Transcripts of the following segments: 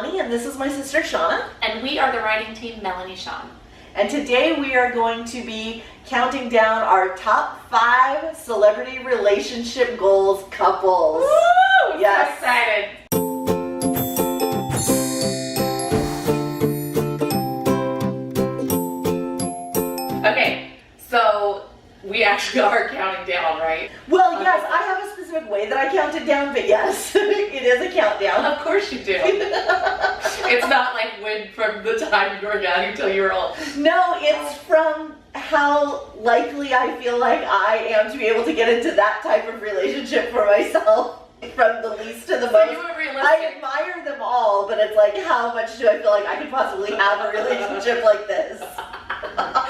Melanie, and this is my sister Shauna. And we are the writing team, Melanie Shawn. And today we are going to be counting down our top 5 celebrity relationship goals couples. Woo! Yes. So excited. Okay, so we actually are counting down, right? Well, yes, I have a specific way that I count it down, but yes, it is a countdown. Of course you do. It's not like when from the time you were young until you were old. No, it's from how likely I feel like I am to be able to get into that type of relationship for myself. From the least to the most. You were realistic. I admire them all, but it's like, how much do I feel like I could possibly have a relationship like this?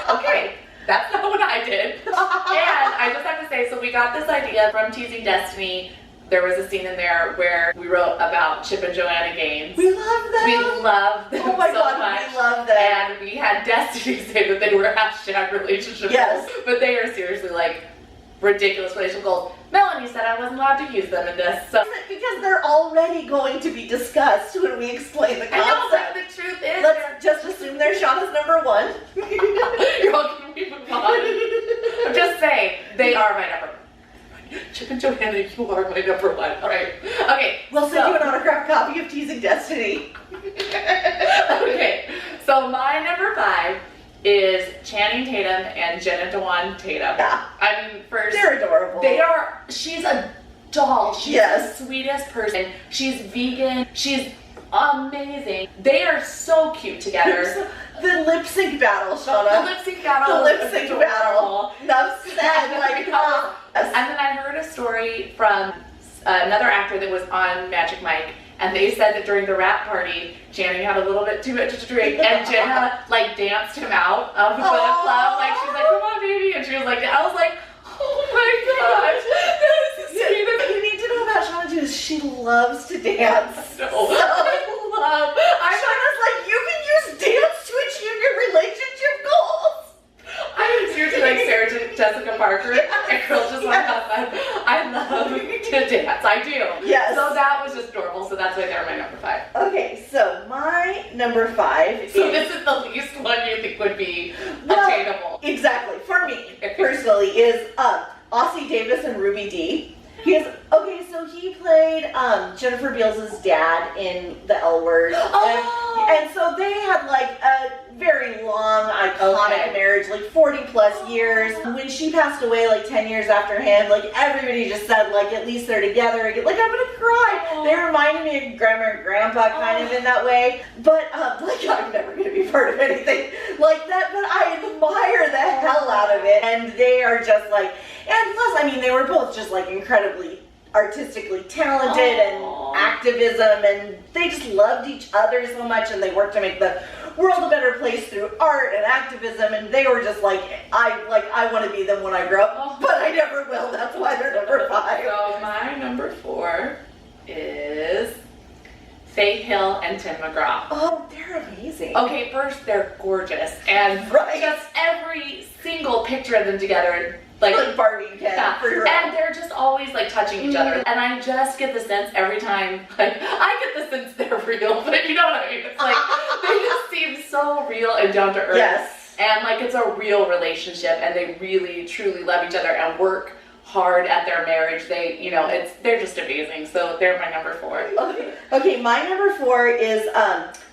Okay, that's not what I did. And I just have to say, so we got this idea from Teasing Destiny. There was a scene in there where we wrote about Chip and Joanna Gaines. We love them. We love them oh my so God, much. we love them. And we had Destiny say that they were hashtag relationship Yes. goals, but they are seriously like ridiculous relationship goals. Melanie said I wasn't allowed to use them in this. So. Because they're already going to be discussed when we explain the concept. I know, but the truth is, let's just assume they're Shauna's number 1. You're all gonna be moving on. I'm just saying, they are my number 1. Chip and Joanna, you are my number 1. All right. Okay. We'll send you an autographed copy of Teasing Destiny. Okay. So my number 5 is Channing Tatum and Jenna Dewan-Tatum. Yeah. I mean, first, they're adorable. She's a doll. She's the sweetest person. She's vegan. She's amazing. They are so cute together. The lip sync battle, Shauna. The lip sync battle. The lip sync battle. Enough said. Like, oh. And then I heard a story from another actor that was on Magic Mike, and they said that during the rap party, Channing had a little bit too much to drink, and Jenna like danced him out of the club. Like she's like, "Come on, baby," and she was like, "I was like, oh my gosh, that is the sweetest." You need to know about Shauna too. Is she loves to dance. So, Shauna's like, you can use dance to achieve your relationship goals. I'm seriously like Sarah Jessica Parker, and girls just want to have fun. I love to dance. I do. Yes. So that was just adorable. So that's why they're my number 5. Okay, so my number 5 So this is the least one you think would be attainable. Exactly. For me, personally, is Ossie Davis and Ruby Dee. So he played Jennifer Beals' dad in The L Word. And so they had like a very long, iconic marriage, like 40 plus years. When she passed away like 10 years after him, like everybody just said like at least they're together. Like I'm gonna cry. They reminded me of grandma and grandpa kind of in that way. But like I'm never gonna be part of anything like that, but I admire the hell out of it. And they are just like, and plus I mean they were both just like incredibly artistically talented and activism, and they just loved each other so much, and they worked to make the world a better place through art and activism, and they were just like, I want to be them when I grow up, but I never will. That's why they're number 5. So my number 4 is Faith Hill and Tim McGraw. Oh, they're amazing. Okay, first they're gorgeous, and just every single picture of them together, like Barbie and Ken, and they're just always like touching each other, and I just get the sense every time, like I get the sense they're real, but you know what I mean? It's like they just seem so real and down to earth. Yes. And like it's a real relationship, and they really truly love each other and work hard at their marriage. They're just amazing. So they're my number 4. Okay, my number 4 is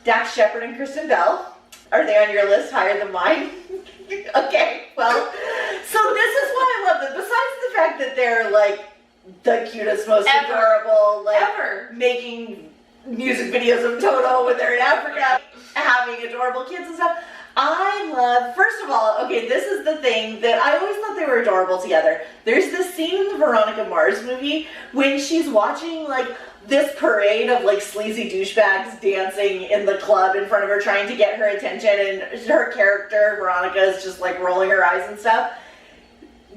Dax Shepard and Kristen Bell. Are they on your list higher than mine? Okay, well, so this is why I love them. Besides the fact that they're like the cutest, most adorable, like making music videos of Toto when they're in Africa, having adorable kids and stuff. I love, first of all, okay, this is the thing that I always thought they were adorable together. There's this scene in the Veronica Mars movie when she's watching like this parade of like sleazy douchebags dancing in the club in front of her, trying to get her attention, and her character, Veronica, is just like rolling her eyes and stuff.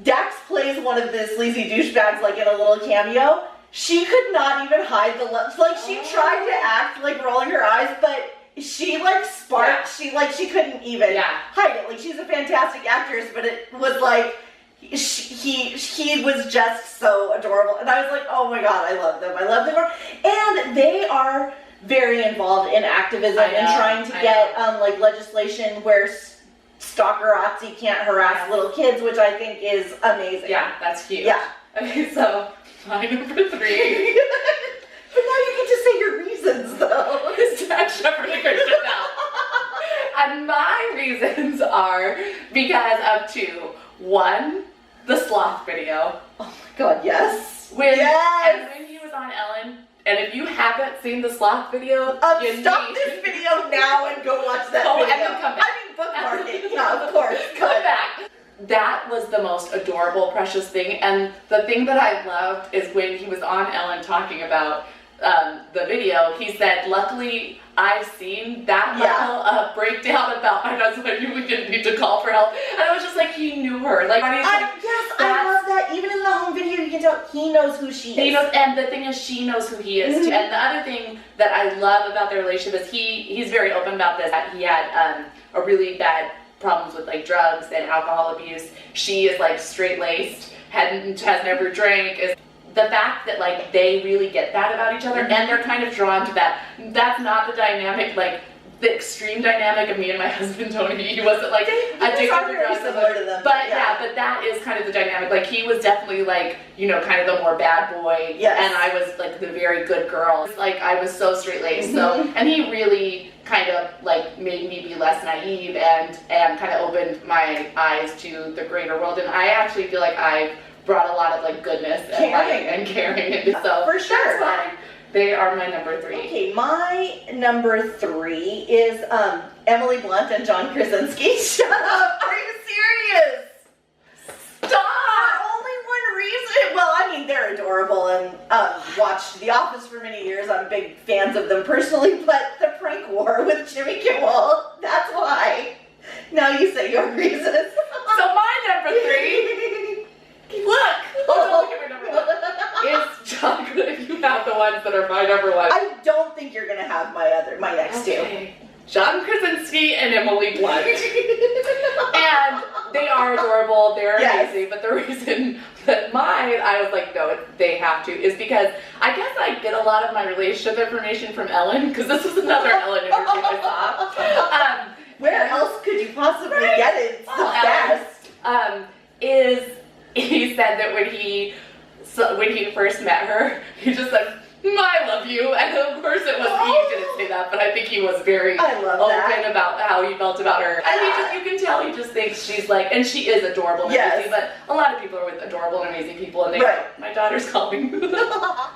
Dax plays one of the sleazy douchebags like in a little cameo. She could not even hide the lips. Like she tried to act like rolling her eyes, but she like sparked. She couldn't even hide it. Like she's a fantastic actress, but it was like he was just so adorable, and I was like, oh my god, I love them. I love them, and they are very involved in activism and trying to get like legislation where stalkerazzi can't harass little kids, which I think is amazing. Yeah, that's huge. Yeah. Okay, so my number 3. But now you get to say your reasons, though. Is Dax Shepard and Kristen Bell. And my reasons are because of 2. 1, the sloth video. Oh my God, yes. And when he was on Ellen, and if you haven't seen the sloth video, stop this video now and go watch that video. And then come back. I mean, bookmark it. Yeah, of course. Come back. That was the most adorable, precious thing. And the thing that I loved is when he was on Ellen talking about the video, he said, luckily I've seen that level of breakdown about my husband. We didn't need to call for help. And I was just like, he knew her. Like, I love that. Even in the home video, you can tell he knows who she is. And the thing is, she knows who he is too. And the other thing that I love about their relationship is he's very open about this. He had a really bad problems with like drugs and alcohol abuse. She is like straight-laced, has never drank. The fact that like they really get that about each other and they're kind of drawn to that. That's not the dynamic, like the extreme dynamic of me and my husband Tony. He wasn't like addicted to drugs, similar to them. but but that is kind of the dynamic. Like he was definitely like, you know, kind of the more bad boy, and I was like the very good girl. It's like I was so straight-laced. So and he really kind of like made me be less naive and kind of opened my eyes to the greater world. And I actually feel like I brought a lot of like goodness and caring. And so for sure, that's why they are my number 3. Okay, my number 3 is Emily Blunt and John Krasinski. Shut up! Are you serious? Stop! Only one reason. Well, I mean they're adorable and watched The Office for many years. I'm big fans of them personally, but the prank war with Jimmy Kimmel. That's why. Now you say your reasons. So my number 3. Look! Oh, look at my number 1. It's John. If you have the ones that are my number 1. I don't think you're gonna have my next 2. John Krasinski and Emily Blunt. And they are adorable, they're amazing, but the reason that I was like, no, they have to, is because I guess I get a lot of my relationship information from Ellen, because this was another Ellen interview I saw. Where else could you possibly get it? It's the best. He said that when he first met her, he just said, I love you. And of course it was he didn't say that, but I think he was very open about how he felt about her. And you can tell he just thinks she's like, and she is adorable and amazing, but a lot of people are with adorable and amazing people, and they go, my daughter's calling.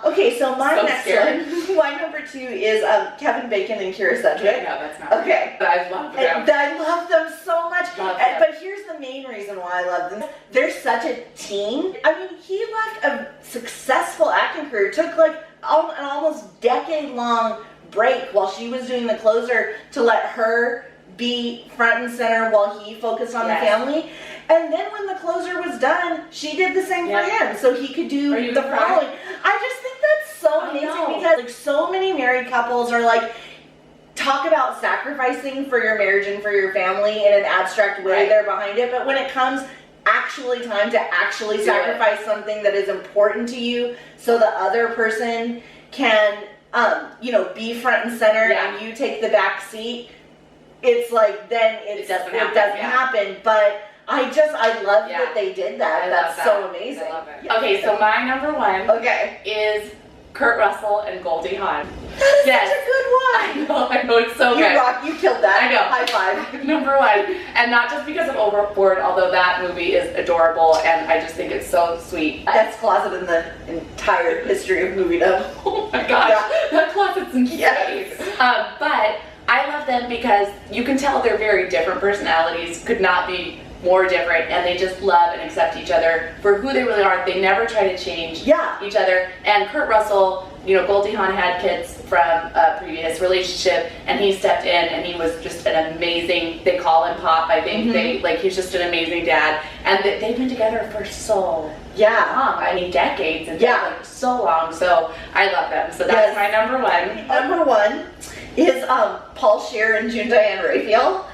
Okay, so my next one, my number 2 is Kevin Bacon and Kira Sedgwick. No, that's not okay. But I love them. And I love them so much. But here's the main reason why I love them. They're such a team. I mean, he left a successful acting career. Took like an almost decade-long break while she was doing the closer to let her be front and center while he focused on the family. And then when the closer was done, she did the same for him, so he could do the following. I just think that's so amazing because like so many married couples are like, talk about sacrificing for your marriage and for your family in an abstract way. They're behind it, but when it comes actually time to actually sacrifice something that is important to you so the other person can be front and center and you take the back seat, it's like then it doesn't happen. But I love that they did that. That's so amazing. I love it. Okay, so my number 1 is Kurt Russell and Goldie Hawn. That's such a good one. I know, it's so good. You rock, you killed that. I know. High 5. Number 1. And not just because of Overboard, although that movie is adorable and I just think it's so sweet. That's closet in the entire history of moviedom. Oh my gosh. That closet's insane. Yes. But I love them because you can tell they're very different personalities, could not be more different, and they just love and accept each other for who they really are. They never try to change each other. And Kurt Russell, Goldie Hawn had kids from a previous relationship, and he stepped in, and he was just an amazing, they call him Pop, I think. He's just an amazing dad. And they've been together for so long. I mean, decades and so long. So I love them. So that's my number 1. Number 1 is Paul Scheer and June Diane Raphael.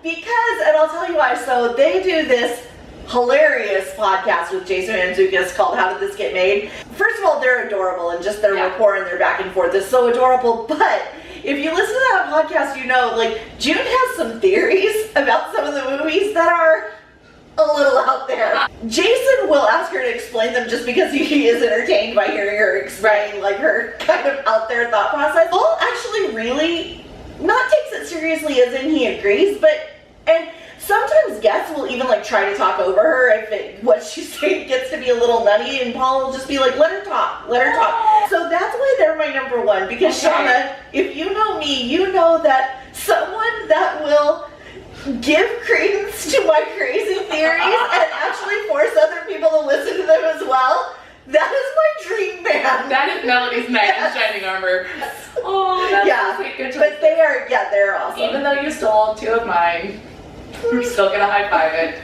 Because, and I'll tell you why. So they do this hilarious podcast with Jason Mantzoukas called How Did This Get Made? First of all, they're adorable, and just their rapport and their back and forth is so adorable. But if you listen to that podcast, you know, like, June has some theories about some of the movies that are a little out there. Jason will ask her to explain them just because he is entertained by hearing her explain like her kind of out there thought process. Paul actually really not takes it seriously as in he agrees, and sometimes guests will even like try to talk over her if what she's saying gets to be a little nutty, and Paul will just be like, let her talk. So that's why they're my number one, because Shawna, if you know me, you know that someone that will give credence to my crazy theories and actually force other people to listen to them as well. That is my dream band. That is Melanie's knight in shining armor. Oh, that's a good choice. But they're awesome. Even though you stole two of mine, we're still gonna high five it.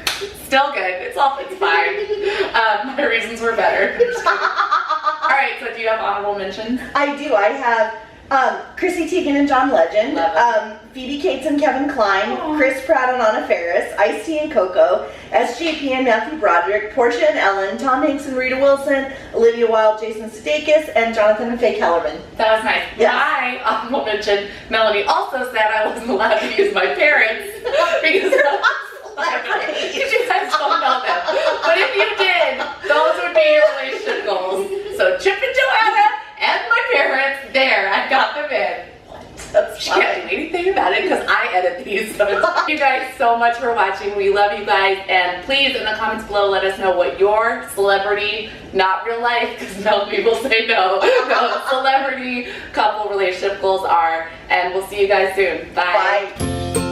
Still good. It's fine. My reasons were better. All right. So do you have honorable mentions? I do. I have Chrissy Teigen and John Legend, Phoebe Cates and Kevin Kline, Chris Pratt and Anna Faris, Ice-T and Coco, SJP and Matthew Broderick, Portia and Ellen, Tom Hanks and Rita Wilson, Olivia Wilde, Jason Sudeikis, and Jonathan and Faye Kellerman. That was nice. Yes. My honorable mention, Melanie also said I wasn't allowed to use my parents because you guys don't know them. But if you did, those would be your relationship goals. So Chip and Joanna and my parents, there, I got them in. She can't do anything about it because I edit these. So thank you guys so much for watching. We love you guys, and please in the comments below let us know what your celebrity, not real life, because no people say no, celebrity couple relationship goals are, and we'll see you guys soon. Bye. Bye.